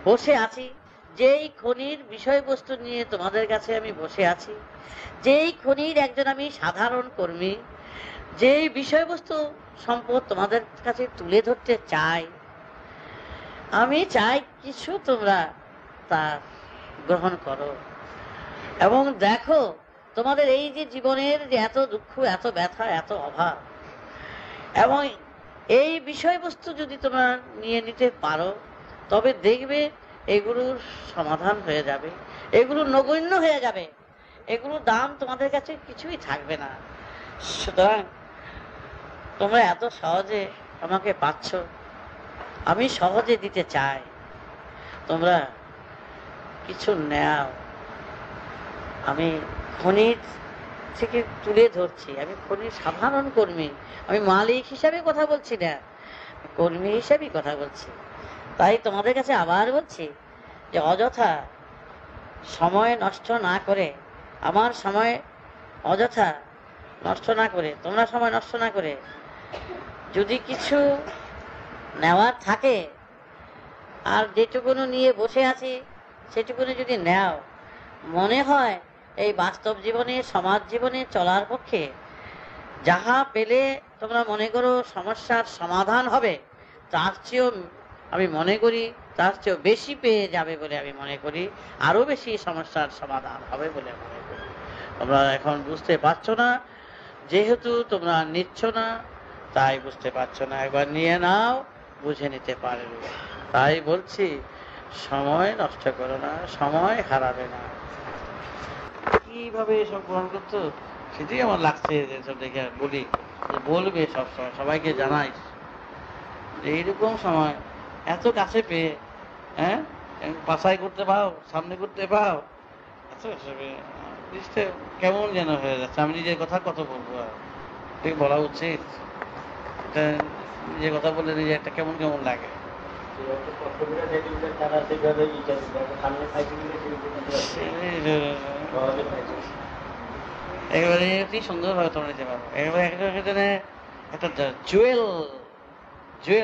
বসে আছি, যেই খনির বিষয়বস্তু নিয়ে তোমাদের কাছে আমি বসে আছি, যেই খনির একজন আমি সাধারণ কর্মী, যেই বিষয়বস্তু সম্পদ তোমাদের কাছে তুলে ধরতে চাই, আমি চাই কিছু তোমরা তা গ্রহণ করো এবং দেখো তোমাদের এই যে জীবনের যে এত দুঃখ, এত ব্যথা, এত অভাব, এবং এই বিষয়বস্তু যদি তোমরা নিয়ে নিতে পারো তবে দেখবে এগুলোর সমাধান হয়ে যাবে, এগুলো নগণ্য হয়ে যাবে, এগুলোর দাম তোমাদের কাছে কিছুই থাকবে না। সুতরাং তোমরা এত সহজে আমাকে পাচ্ছ, আমি সহজে দিতে চাই, তোমরা কিছু নেও। আমি খনির থেকে তুলে ধরছি, আমি খনির সাধারণ কর্মী, আমি মালিক হিসাবে কথা বলছি না, কর্মী হিসাবেই কথা বলছি। তাই তোমাদের কাছে আবার বলছি যে অযথা সময় নষ্ট না করে, আমার সময় অযথা নষ্ট না করে, তোমরা সময় নষ্ট না করে, যদি কিছু নেওয়ার থাকে আর যেটুকুনো নিয়ে বসে আছি সেটুকুনো যদি নেও, মনে হয় এই বাস্তব জীবনে, সমাজ জীবনে চলার পক্ষে যাহা পেলে তোমরা মনে করো সমস্যার সমাধান হবে, তার চেয়েও আমি মনে করি তার চেয়েও বেশি পেয়ে যাবে বলে আমি মনে করি, আরো বেশি সমস্যার সমাধান হবে বলে মনে করি। তোমরা এখন বুঝতে পারছো না, যেহেতু তোমরা নিচ্ছ না তাই বুঝতে পারছো না, একবার নিয়ে নাও, বুঝে নিতে পারবে। তাই বলছি সময় নষ্ট করো না, সময় হারাবে না। কিভাবে এসব গ্রহণ করতো সেটাই আমার লাগছে, এসব দেখে বলি, বলবে সবসময়, সবাইকে জানাইস এইরকম সময় এত কাছে পেয়ে, হ্যাঁ বাছাই করতে পাও, সামনে করতে পাও, এত জিনিসটা কেমন যেন হয়ে যাচ্ছে। আমি নিজের কথা কত বলবো, আর বলা উচিত, এটা নিজের কথা বললে নিজে একটা কেমন কেমন লাগে। একেবারে অতি সুন্দর ভাবে তোমরা নিতে পারবো, একেবারে একটা জুয়েল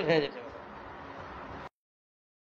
হয়ে যেতে পারো।